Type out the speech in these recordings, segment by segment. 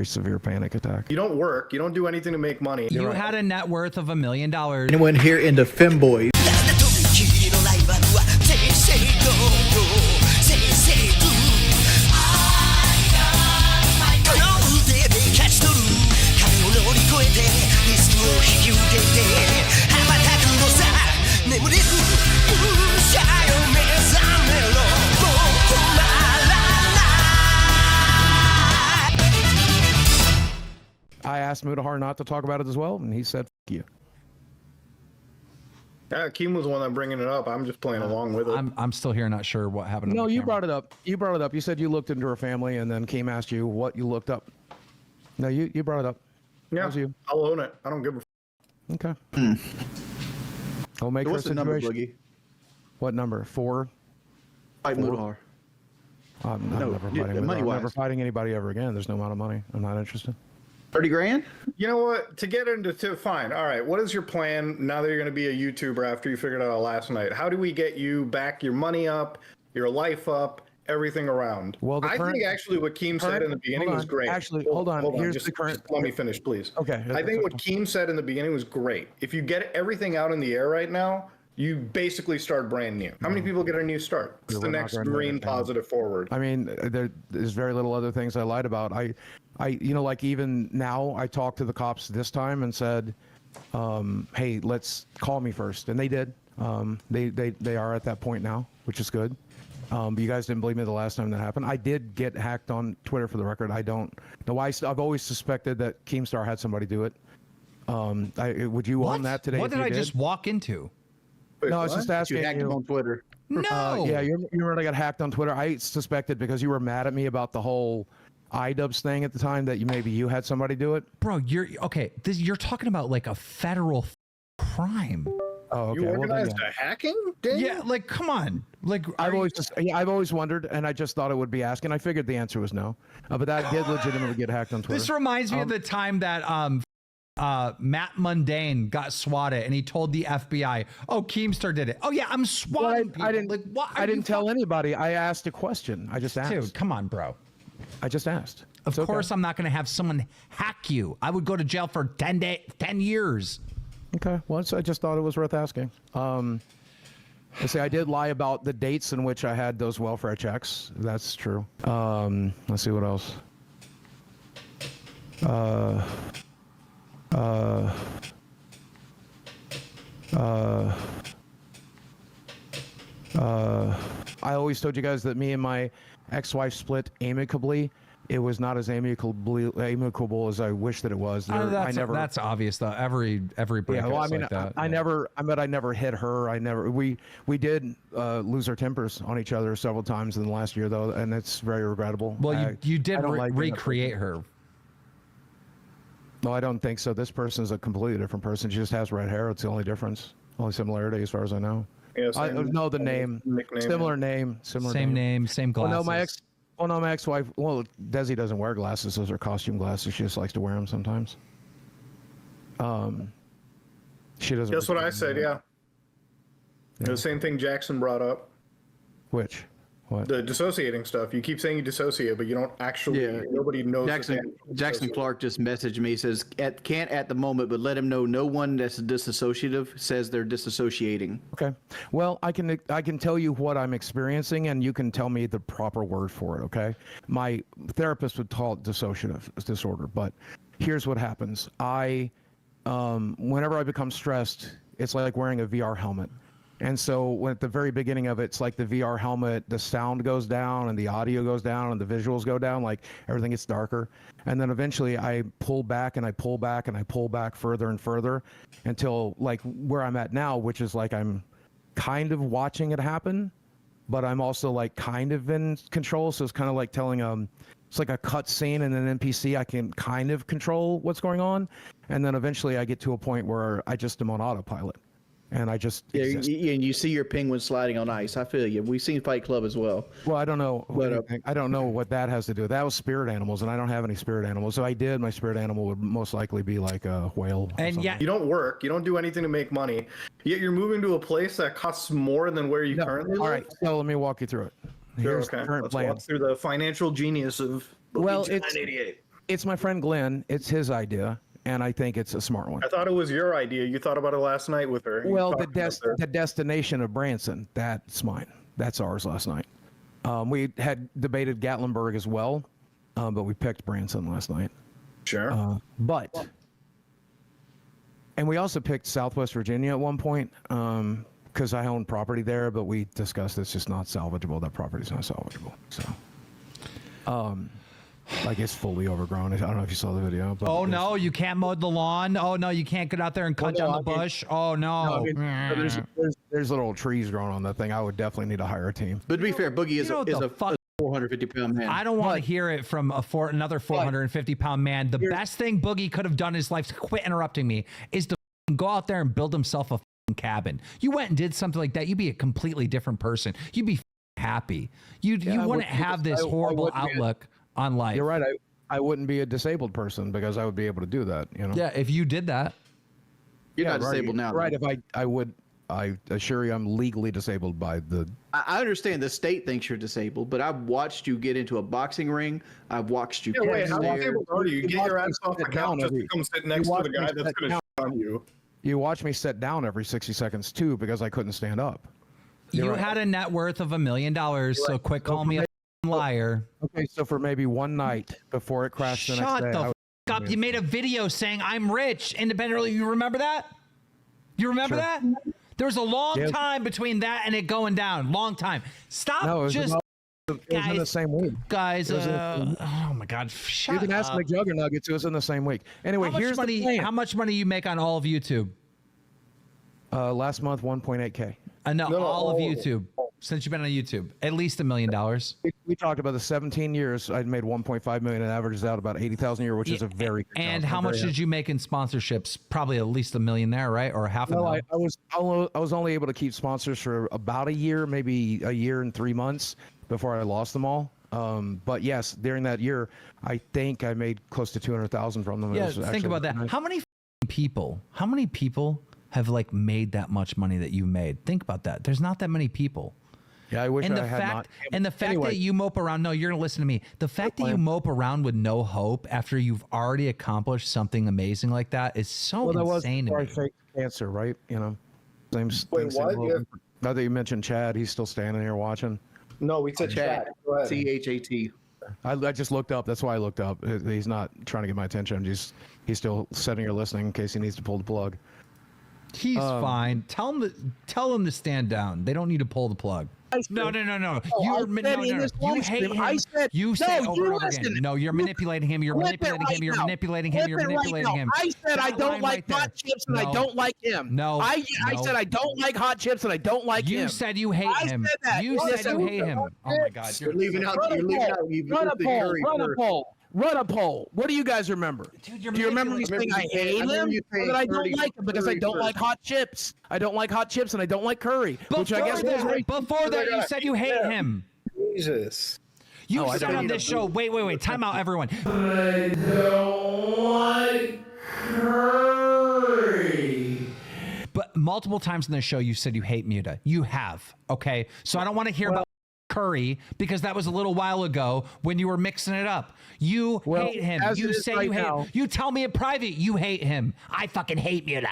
very severe panic attack. You don't work. You don't do anything to make money. You had a net worth of $1 million. Anyone here into femboys? I asked Mudahar not to talk about it as well, and he said, "F you." Keem was the one that bringing it up. I'm just playing along with it. I'm still here, not sure what happened. No, you brought it up. You brought it up. You said you looked into her family, and then Keem asked you what you looked up. No, you brought it up. Yeah, that was you. I'll own it. I don't give a. Okay. I'll make What's her the number, situation. Boogie? What number? 4? Fight Mudahar. I'm No, never yeah, fighting. I'm money-wise. never fighting anybody ever again. There's no amount of money. I'm not interested. 30 grand? You know what? To get into fine. All right. What is your plan now that you're going to be a YouTuber after you figured it out last night? How do we get you back your money up, your life up, everything around? Well, I think actually what Keem said in the beginning was great. Actually, hold on. Here's just, the current. just let me finish, please. Okay. I think what Keem said in the beginning was great. If you get everything out in the air right now, you basically start brand new. How many people get a new start? It's the next green positive forward. I mean, there's very little other things I lied about. You know, like even now, I talked to the cops this time and said, "Hey, let's call me first," and they did. They are at that point now, which is good. But you guys didn't believe me the last time that happened. I did get hacked on Twitter, for the record. I don't know why. I've always suspected that Keemstar had somebody do it. Would you own that today? What did I just walk into? Wait, No, I was just asking You hacked him on Twitter. No. Yeah, you remember I got hacked on Twitter. I suspected because you were mad at me about the whole iDubbbz thing at the time that maybe you had somebody do it. Bro, you're okay. You're talking about like a federal crime. Oh, okay. You Well, organized a hacking? Dang. Yeah, like come on. Like I've always wondered, and I just thought it would be asking. I figured the answer was no, but that did legitimately get hacked on Twitter. This reminds me of the time that Matt Mundane got swatted, and he told the FBI, "Oh, Keemstar did it." Oh yeah, I'm swatting people. I didn't. Like, what? I didn't tell anybody. I asked a question. I just asked. Dude, come on, bro. I just asked. Of course, I'm not going to have someone hack you. I would go to jail for 10 years. Okay. Well, I just thought it was worth asking. Let's see. I did lie about the dates in which I had those welfare checks. That's true. Let's see what else. I always told you guys that me and my ex-wife split amicably. It was not as amicable as I wish that it was. That's obvious though. Every breakup. Yeah, well, I mean, like that. I never hit her. We did lose our tempers on each other several times in the last year though, and it's very regrettable. Well, you did like recreate her. No, I don't think so. This person is a completely different person. She just has red hair. It's the only difference, only similarity as far as I know. Yeah, I know the name. Nickname. Similar name. Same name, same glasses. Well, no, my ex-wife. Well, Desi doesn't wear glasses; those are costume glasses. She just likes to wear them sometimes. She doesn't. That's what I said. Yeah. The same thing Jackson brought up. Which? What? The dissociating stuff. You keep saying you dissociate, but you don't actually. Yeah. Nobody knows. Jackson Clark just messaged me. He says, can't at the moment, but let him know no one that's disassociative says they're disassociating. Okay. Well, I can tell you what I'm experiencing, and you can tell me the proper word for it. Okay. My therapist would call it dissociative disorder, but here's what happens. Whenever I become stressed, it's like wearing a VR helmet. And so at the very beginning of it, it's like the VR helmet, the sound goes down and the audio goes down and the visuals go down, like everything gets darker. And then eventually I pull back and I pull back and I pull back further and further until like where I'm at now, which is like I'm kind of watching it happen, but I'm also like kind of in control. So it's kind of like telling it's like a cut scene in an NPC. I can kind of control what's going on. And then eventually I get to a point where I just am on autopilot. And I just and you see your penguin sliding on ice. I feel you. We've seen Fight Club as well. Well, I don't know. I don't know what that has to do. That was spirit animals, and I don't have any spirit animals. So I did. My spirit animal would most likely be like a whale. And yeah, you don't work. You don't do anything to make money. Yet you're moving to a place that costs more than where you currently live. All right. So let me walk you through it. Here's the current plan. Walk through the financial genius of Boogie2988. It's my friend Glenn. It's his idea, and I think it's a smart one. I thought it was your idea. You thought about it last night with her. You Well, talked about her. the destination of Branson, that's mine. That's ours last night. We had debated Gatlinburg as well, but we picked Branson last night. Sure. And we also picked Southwest Virginia at one point because I own property there, but we discussed it's just not salvageable. That property's not salvageable. So, like it's fully overgrown. I don't know if you saw the video. But Oh no, you can't mow the lawn. Oh no, you can't get out there and cut down the bush. Oh no. There's little trees growing on that thing. I would definitely need to hire a team. But to be fair, Boogie is know a, what is the a fuck- 450-pound man. I don't want to hear it from another 450-pound man. The best thing Boogie could have done in his life, quit interrupting me, is to go out there and build himself a cabin. You went and did something like that, you'd be a completely different person. You'd be happy. You wouldn't have this horrible outlook on life. You're right. I wouldn't be a disabled person because I would be able to do that. You know. Yeah, if you did that. You're not right. disabled now. Right. If I assure you I'm legally disabled by the... I understand the state thinks you're disabled, but I've watched you get into a boxing ring. I've watched you Wait, how there. disabled are you? You get your ass off the couch just to come sit next to the guy that's going to shit on you. You watch me sit down every 60 seconds too because I couldn't stand up. You had a net worth of $1 million, so quit calling me a liar. Okay, so for maybe one night before it crashed the next Shut day. the I f was- up. You made a video saying I'm rich independently. You remember that? You remember Sure. that? There was a long Yeah. time between that and it going down. Long time. Stop No, it was just... about- it was in the same week. Guys, It was oh my God, shut You can ask up. McJuggernuggets. It was in the same week. Anyway, here's the plan. How much money you make on all of YouTube? Last month, 1.8K. No, No, all of oh. YouTube. Since you've been on YouTube, at least $1 million. We talked about the 17 years. I'd made 1.5 million and averages out about 80,000 a year, which is a very good And job. how I'm much very did you make in sponsorships? Probably at least $1 million there, right? Or half a No, million. I was only able to keep sponsors for about a year, maybe a year and 3 months before I lost them all. But yes, during that year, I think I made close to 200,000 from them. It Yeah, was think actually about that. nice. How many people have like made that much money that you made? Think about that. There's not that many people. Yeah, I wish And I the had fact not. and the fact Anyway. that you mope around, no, you're gonna listen to me. The fact that you mope around with no hope after you've already accomplished something amazing like that is so Well, that was insane to before I me. faked cancer, right? You know, same. Wait, same what? little- Yeah. Now that you mentioned Chad, he's still standing here watching. No, we said Chat. chat. Go ahead. CHAT. I just looked up. That's why I looked up. He's not trying to get my attention. He's still sitting here listening in case he needs to pull the plug. He's fine. Tell him to stand down. They don't need to pull the plug. No. You're You hate him. You say over and over again. No, you're manipulating him. You're manipulating him. You're manipulating him. You're manipulating him. I said I That don't line like right hot there. chips and I No. don't like him. No. I No. said I don't like hot chips and I don't like You him. said you hate I him. said that. You Yes, said I you did. hate him. Oh my God. You're leaving out. Run a You're leaving poll. out. You've Run a used the poll. Curry Run a first. poll. Run a poll. What do you guys remember? Dude, you're Do you remember me saying I hate remember him? you Or saying that I don't Curry- like him because I Curry don't first. like hot chips. I don't like hot chips and I don't like curry. Which I guess was right. Before that, you said you hate him. Jesus. You I said don't on need this show. Wait. Time out, everyone. But multiple times in this show, you said you hate Muta. You have. Okay. So I don't want to hear about curry because that was a little while ago when you were mixing it up. You Well, hate him. as You it is say right you hate now- him. You tell me in private you hate him. I fucking hate Muta.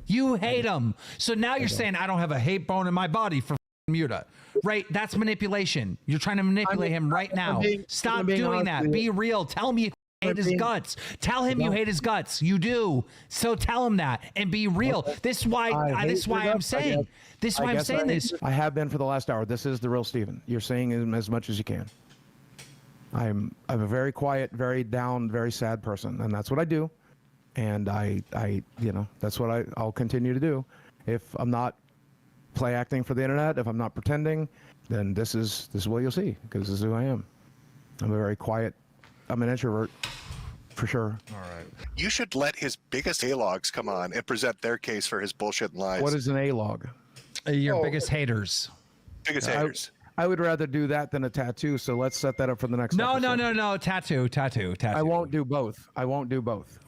You hate him. So now you're saying I don't have a hate bone in my body for Muta. Right? That's manipulation. You're trying to manipulate him right now. Stop being doing honest that. with Be you. real. Tell me you hate his guts. Tell him you hate his guts. You do. So tell him that and be real. This is why this is why I'm saying. This is why I'm saying this. I have been for the last hour. This is the real Steven. You're saying him as much as you can. I'm a very quiet, very down, very sad person, and that's what I do. And I that's what I'll continue to do. If I'm not play acting for the internet, if I'm not pretending, then this is what you'll see because this is who I am. I'm a very quiet. I'm an introvert, for sure. You should let his biggest A-logs come on and present their case for his bullshit and lies. What is an A-log? Your biggest haters. biggest haters? I would rather do that than a tattoo. So let's set that up for the next. No. episode. Tattoo. I won't do both.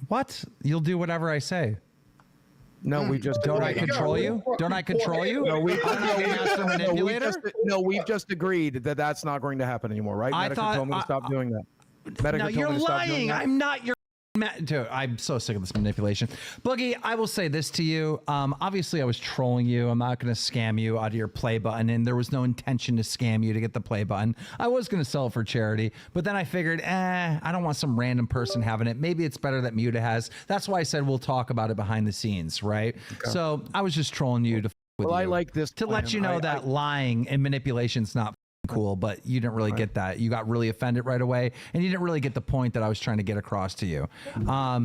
What? You'll do whatever I say. No, we just Don't I control you? Don't I control you? No, we've manipulator? just agreed that that's not going to happen anymore, right? I Medica thought- told me to stop doing that. Medical No, told you're me to stop doing lying. that. I'm not your. Dude, I'm so sick of this manipulation. Boogie, I will say this to you. Obviously, I was trolling you. I'm not going to scam you out of your play button, and there was no intention to scam you to get the play button. I was going to sell it for charity, but then I figured, I don't want some random person having it. Maybe it's better that Muta has. That's why I said we'll talk about it behind the scenes, right? Okay. So I was just trolling you to with Well, you, I like this to plan. let you know that lying and manipulation's not cool, but you didn't really get that. You got really offended right away, and you didn't really get the point that I was trying to get across to you. What are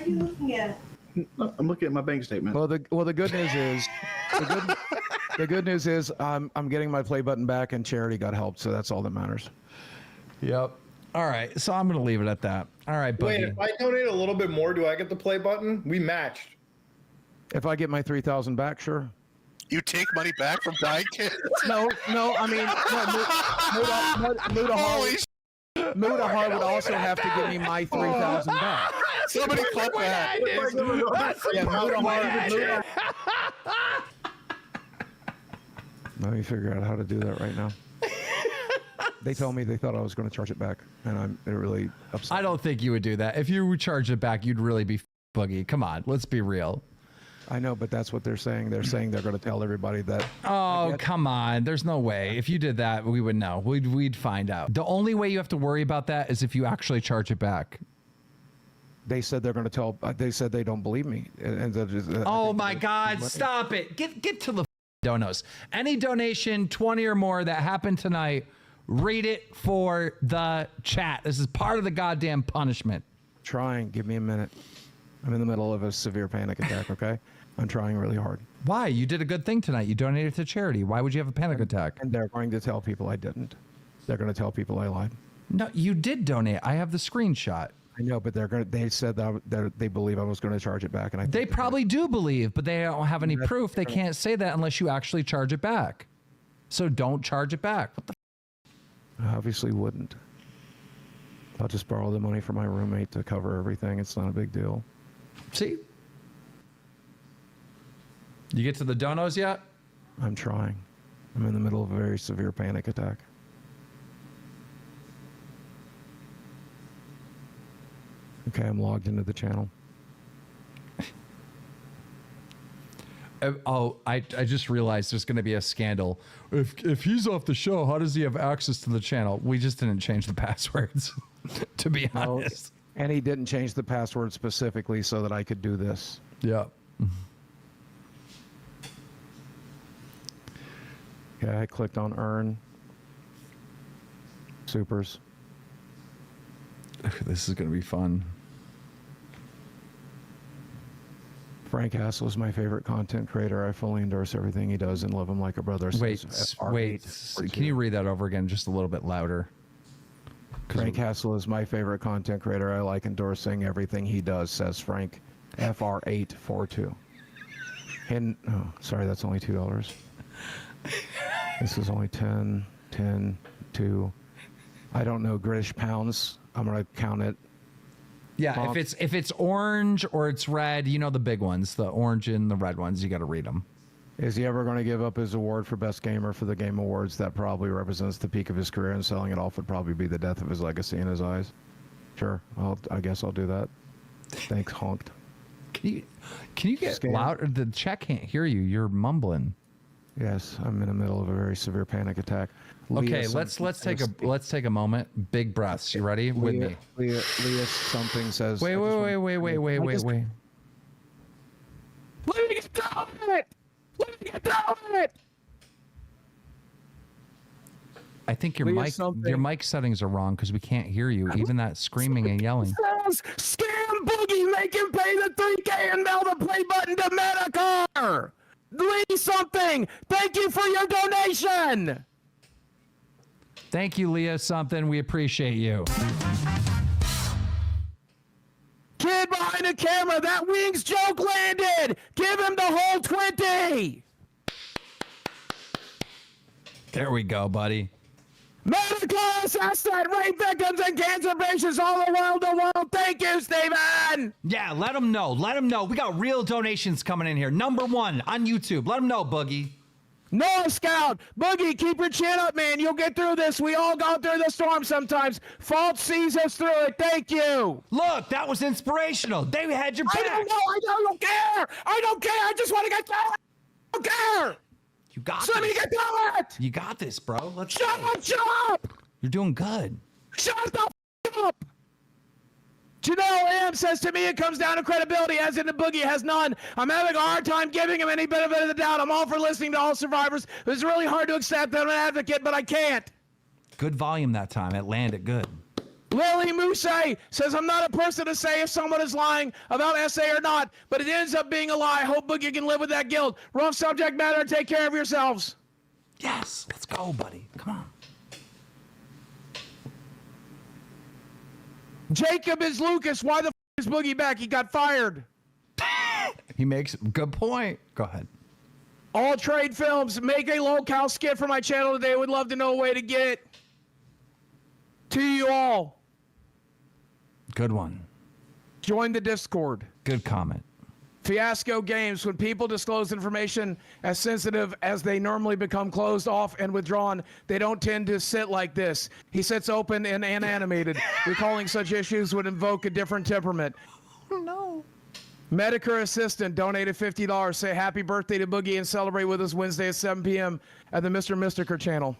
you looking at? I'm looking at my bank statement. Well, the good news is, the good news is, I'm getting my play button back, and charity got helped, so that's all that matters. Yep. All right, so I'm gonna leave it at that. All right, Boogie. Wait, if I donate a little bit more, do I get the play button? We matched. If I get my 3,000 back, sure. You take money back from dying kids? No, I mean, Muta Har would also have to give me my 3,000 back. Somebody clip that. Yeah, Muta Har. Let me figure out how to do that right now. They told me they thought I was going to charge it back, and they're really upset. I don't think you would do that. If you would charge it back, you'd really be Boogie. Come on, let's be real. I know, but that's what they're saying. They're saying they're going to tell everybody that. Oh, come on. There's no way. If you did that, we would know. We'd find out. The only way you have to worry about that is if you actually charge it back. They said they're going to tell. They said they don't believe me. And oh my God! Stop it. Get to the donos. Any donation, 20 or more that happened tonight, read it for the chat. This is part of the goddamn punishment. Trying. Give me a minute. I'm in the middle of a severe panic attack. Okay. I'm trying really hard. Why? You did a good thing tonight. You donated to charity. Why would you have a panic attack? And they're going to tell people I didn't. They're going to tell people I lied. No, you did donate. I have the screenshot. I know, but they said that they believe I was going to charge it back, and they probably do believe, but they don't have any proof. They can't say that unless you actually charge it back. So don't charge it back. What the? I obviously wouldn't. I'll just borrow the money from my roommate to cover everything. It's not a big deal. See? You get to the donos yet? I'm trying. I'm in the middle of a very severe panic attack. Okay, I'm logged into the channel. I just realized there's going to be a scandal. If he's off the show, how does he have access to the channel? We just didn't change the passwords, to be honest. And he didn't change the password specifically so that I could do this. Yeah. Okay, I clicked on earn. Supers. This is going to be fun. Frank Hassel is my favorite content creator. I fully endorse everything he does and love him like a brother. Wait, can you read that over again just a little bit louder? Frank Hassel is my favorite content creator. I like endorsing everything he does, says Frank. FR842. And, oh, sorry, that's only $2. This is only 10, 2. I don't know British pounds. I'm going to count it. Yeah, if it's orange or it's red, you know the big ones, the orange and the red ones, you got to read them. Is he ever going to give up his award for best gamer for the Game Awards? That probably represents the peak of his career, and selling it off would probably be the death of his legacy in his eyes. Sure, I guess I'll do that. Thanks, honked. Can you get louder? The chat can't hear you. You're mumbling. Yes, I'm in the middle of a very severe panic attack. Okay, let's take a moment. Big breaths. You ready? With me. Leah something says. Wait. Let me get down it. I think your mic settings are wrong because we can't hear you. Even that screaming and yelling. Scam Boogie, make him pay the $3K and mail the play button to Medical. Leave something. Thank you for your donation. Thank you, Leah something. We appreciate you. Kid behind the camera, that wings joke landed. Give him the whole 20. There we go, buddy. Medical assistant, rape victims and cancer patients all around the world. Thank you, Steven. Yeah, let them know. Let them know. We got real donations coming in here. #1 on YouTube. Let them know, Boogie. No, Scout. Boogie, keep your chin up, man. You'll get through this. We all go through the storm sometimes. Fault sees us through it. Thank you. Look, that was inspirational. They had your back. I don't know. I don't care. I don't care. I just want to get through it. I don't care. You got Just let me this. get through it. You got this, bro. Let's Shut go. up. Shut up. You're doing good. Shut the f- up. Janelle M says to me it comes down to credibility, as in the Boogie has none. I'm having a hard time giving him any benefit of the doubt. I'm all for listening to all survivors. It's really hard to accept that I'm an advocate, but I can't. Good volume that time. It landed good. Lily Mousse says, I'm not a person to say if someone is lying about SA or not, but it ends up being a lie. Hope Boogie can live with that guilt. Rough subject matter. Take care of yourselves. Yes. Let's go, buddy. Come on. Jacob is Lucas. Why the f is Boogie back? He got fired. He makes a good point. Go ahead. All Trade Films, make a locale skit for my channel today. Would love to know a way to get it to you all. Good one. Join the Discord. Good comment. Fiasco Games, when people disclose information as sensitive as they normally become closed off and withdrawn, they don't tend to sit like this. He sits open and animated. Recalling such issues would invoke a different temperament. Oh, no. Medicare Assistant donated $50. Say happy birthday to Boogie and celebrate with us Wednesday at 7 p.m. at the Mr. Mystiker channel.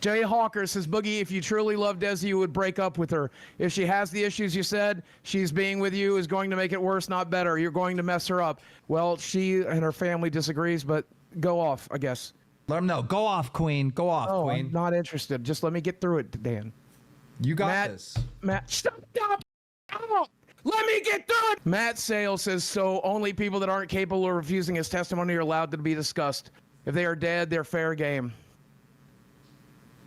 Jay Hawker says, Boogie, if you truly love Desi, you would break up with her. If she has the issues you said, she's being with you is going to make it worse, not better. You're going to mess her up. Well, she and her family disagrees, but go off, I guess. Let him know. Go off, Queen. Go off, Oh, Queen. I'm not interested. Just let me get through it, Dan. You got this. Matt, stop. Let me get through it. Matt Sale says, so only people that aren't capable of refusing his testimony are allowed to be discussed. If they are dead, they're fair game.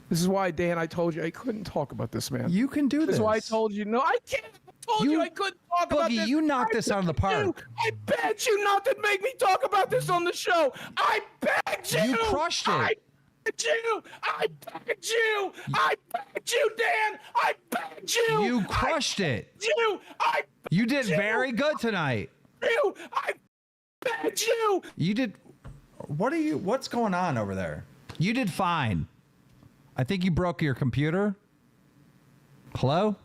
This is why, Dan, I told you I couldn't talk about this, man. You can do this. This is why I told you, no, I can't. I told you I couldn't talk about Boogie, this. you knocked this out of the park. I begged you not to make me talk about this on the show. I begged you. You crushed it. I begged you. I begged you. I begged you, Dan. I begged you. You crushed it. You did very good tonight. I begged you. You did. What's going on over there? You did fine. I think you broke your computer. Hello?